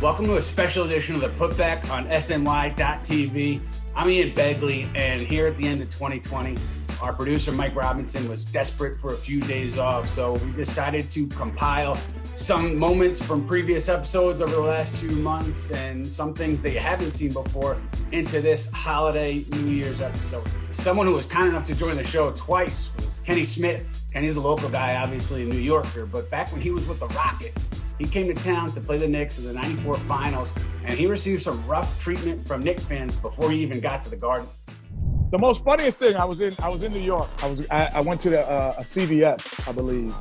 Welcome to a special edition of the Putback on SNY.TV. I'm Ian Begley, and here at the end of 2020, our producer Mike Robinson was desperate for a few days off, so we decided to compile some moments from previous episodes over the last few months and some things that you haven't seen before into this holiday New Year's episode. Someone who was kind enough to join the show twice was Kenny Smith. Kenny's a local guy, obviously a New Yorker, but back when he was with the Rockets, he came to town to play the Knicks in the '94 finals, and he received some rough treatment from Knicks fans before he even got to the Garden. The most funniest thing, I was in New York. I went to a CVS, I believe,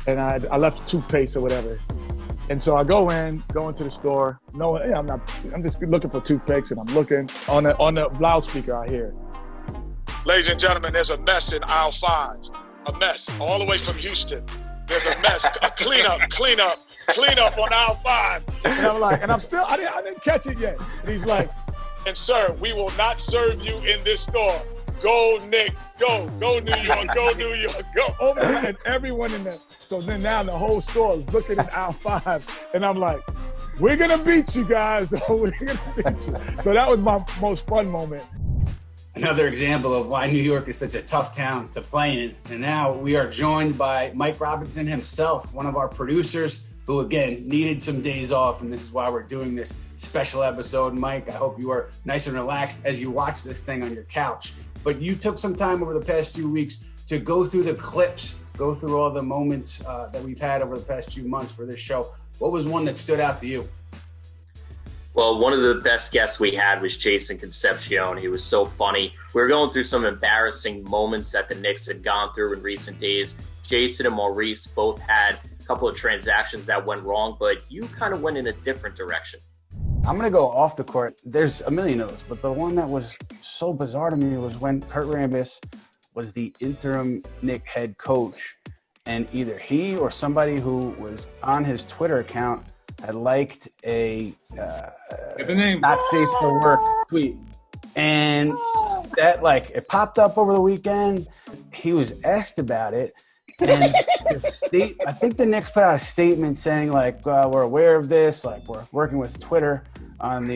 and I left toothpaste or whatever. And so I go into the store. No, I'm just looking for toothpaste, and I'm looking on the loudspeaker. I hear, "Ladies and gentlemen, there's a mess in aisle 5. A mess all the way from Houston. There's a mess. A clean up on aisle 5." And I'm like, I didn't catch it yet. And he's like, "And sir, we will not serve you in this store. Go Knicks, go New York, go New York, go." Over there, and everyone in there. So then now the whole store is looking at aisle 5, and I'm like, "We're gonna beat you guys, though. We're gonna beat you." So that was my most fun moment. Another example of why New York is such a tough town to play in. And now we are joined by Mike Robinson himself, one of our producers, who again needed some days off, and this is why we're doing this special episode. Mike, I hope you are nice and relaxed as you watch this thing on your couch. But you took some time over the past few weeks to go through the clips, go through all the moments that we've had over the past few months for this show. What was one that stood out to you? Well, one of the best guests we had was Jason Concepcion. He was so funny. We were going through some embarrassing moments that the Knicks had gone through in recent days. Jason and Maurice both had a couple of transactions that went wrong, but you kind of went in a different direction. I'm going to go off the court. There's a million of those, but the one that was so bizarre to me was when Kurt Rambis was the interim Knicks head coach, and either he or somebody who was on his Twitter account had liked a not safe for work tweet. And that, it popped up over the weekend. He was asked about it. And I think the Knicks put out a statement saying, we're aware of this, we're working with Twitter on the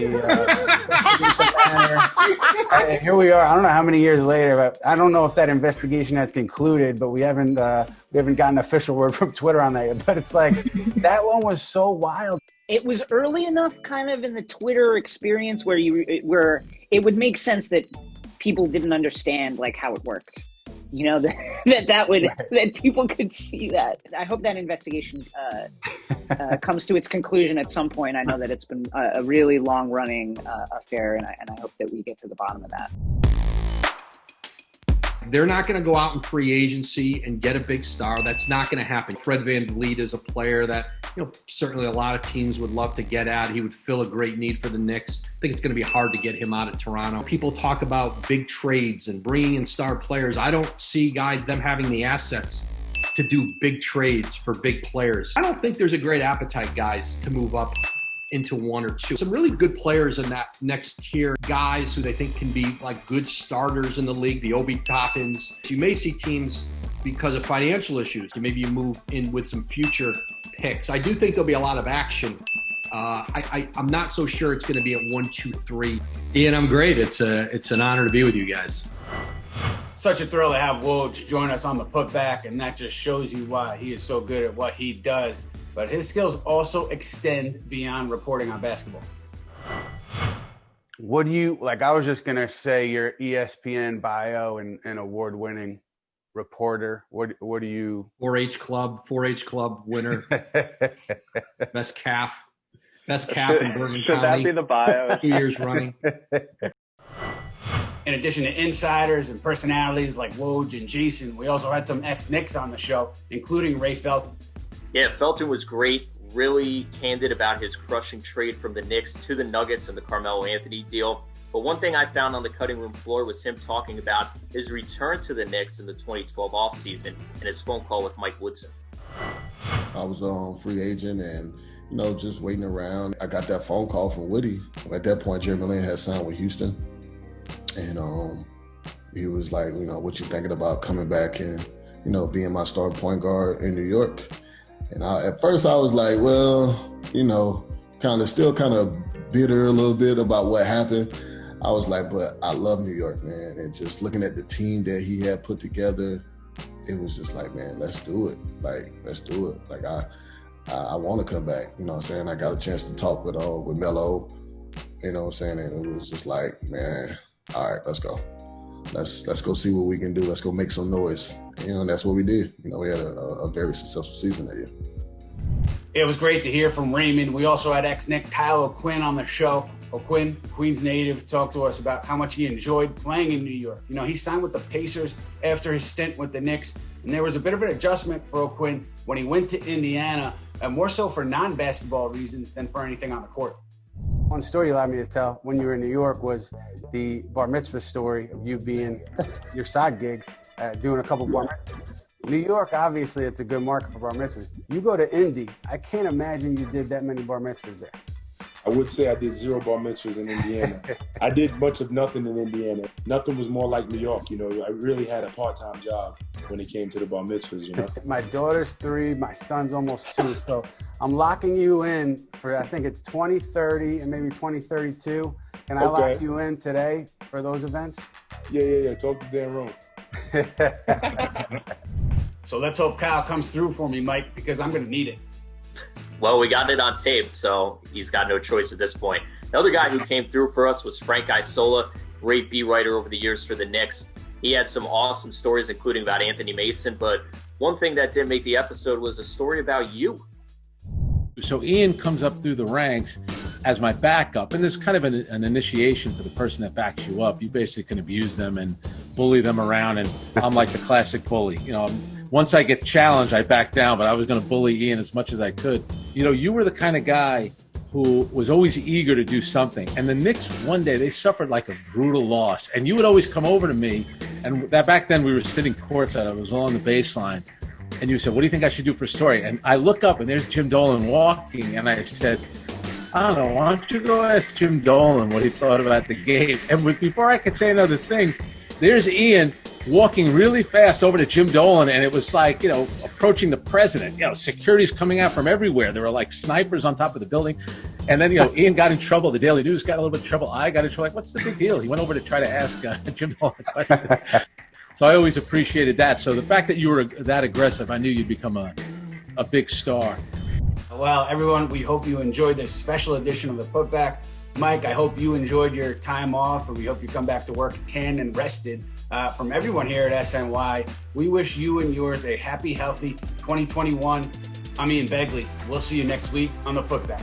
here we are. I don't know how many years later, but I don't know if that investigation has concluded, but we haven't gotten an official word from Twitter on that yet. But it's that one was so wild. It was early enough kind of in the Twitter experience where it would make sense that people didn't understand how it worked. That people could see that. I hope that investigation comes to its conclusion at some point. I know that it's been a really long running affair, and I hope that we get to the bottom of that. They're not going to go out in free agency and get a big star. That's not going to happen. Fred VanVleet is a player that, certainly a lot of teams would love to get at. He would fill a great need for the Knicks. I think it's going to be hard to get him out of Toronto. People talk about big trades and bringing in star players. I don't see them having the assets to do big trades for big players. I don't think there's a great appetite, guys, to move up into one or two. Some really good players in that next tier, guys who they think can be good starters in the league, the Obi Toppins. You may see teams, because of financial issues, maybe you move in with some future picks. I do think there'll be a lot of action. I'm not so sure it's going to be at 1, 2, 3. Ian, I'm great. It's an honor to be with you guys. Such a thrill to have Woj join us on the Putback, and that just shows you why he is so good at what he does. But his skills also extend beyond reporting on basketball. What do you, I was just going to say your ESPN bio and award-winning reporter. What do you? 4-H club winner. Best calf in Bergen County. Should that be the bio? 2 years running. In addition to insiders and personalities like Woj and Jason, we also had some ex-Knicks on the show, including Ray Felton. Yeah, Felton was great, really candid about his crushing trade from the Knicks to the Nuggets and the Carmelo Anthony deal. But one thing I found on the cutting room floor was him talking about his return to the Knicks in the 2012 offseason and his phone call with Mike Woodson. I was on free agent and, just waiting around. I got that phone call from Woody. At that point, Jeremy Lin had signed with Houston. And he was like, what you thinking about coming back and, being my starting point guard in New York? And at first I was like, well, still kind of bitter a little bit about what happened. I was like, but I love New York, man. And just looking at the team that he had put together, it was just like, man, let's do it. Like, let's do it. Like, I want to come back. You know what I'm saying? I got a chance to talk with Melo. You know what I'm saying? And it was just like, man, all right, let's go. Let's go see what we can do. Let's go make some noise. You know, and that's what we did. You know, we had a very successful season that year. It was great to hear from Raymond. We also had ex-Knick Kyle O'Quinn on the show. O'Quinn, Queens native, talked to us about how much he enjoyed playing in New York. You know, he signed with the Pacers after his stint with the Knicks, and there was a bit of an adjustment for O'Quinn when he went to Indiana, more so for non-basketball reasons than for anything on the court. One story you allowed me to tell when you were in New York was the bar mitzvah story of you being your side gig, doing a couple bar mitzvahs. New York, obviously, it's a good market for bar mitzvahs. You go to Indy, I can't imagine you did that many bar mitzvahs there. I would say I did 0 bar mitzvahs in Indiana. I did much of nothing in Indiana. Nothing was more like New York, you know. I really had a part-time job when it came to the bar mitzvahs, you know. My daughter's 3, my son's almost 2, so I'm locking you in for, I think it's 2030 and maybe 2032. Can I lock you in today for those events? Yeah. Talk to Dan Roan. So let's hope Kyle comes through for me, Mike, because I'm going to need it. Well, we got it on tape, so he's got no choice at this point. The other guy who came through for us was Frank Isola, great beat writer over the years for the Knicks. He had some awesome stories, including about Anthony Mason, but one thing that didn't make the episode was a story about you. So Ian comes up through the ranks as my backup, and there's kind of an initiation for the person that backs you up. You basically can abuse them and bully them around, and I'm like the classic bully. You know, once I get challenged, I back down, but I was going to bully Ian as much as I could. You know, you were the kind of guy who was always eager to do something. And the Knicks, one day, they suffered like a brutal loss. And you would always come over to me, and that back then we were sitting courtside. I was along the baseline. And you said, what do you think I should do for a story? And I look up, and there's Jim Dolan walking. And I said, I don't know, why don't you go ask Jim Dolan what he thought about the game? And before I could say another thing, there's Ian walking really fast over to Jim Dolan, and it was like, you know, approaching the president. You know, security's coming out from everywhere. There were like snipers on top of the building. And then, you know, Ian got in trouble. The Daily News got a little bit of trouble. I got in trouble. Like, what's the big deal? He went over to try to ask Jim Dolan a question. So I always appreciated that. So the fact that you were that aggressive, I knew you'd become a big star. Well, everyone, we hope you enjoyed this special edition of the Putback. Mike, I hope you enjoyed your time off, and we hope you come back to work tan and rested. From everyone here at SNY, we wish you and yours a happy, healthy 2021. I'm Ian Begley. We'll see you next week on the Putback.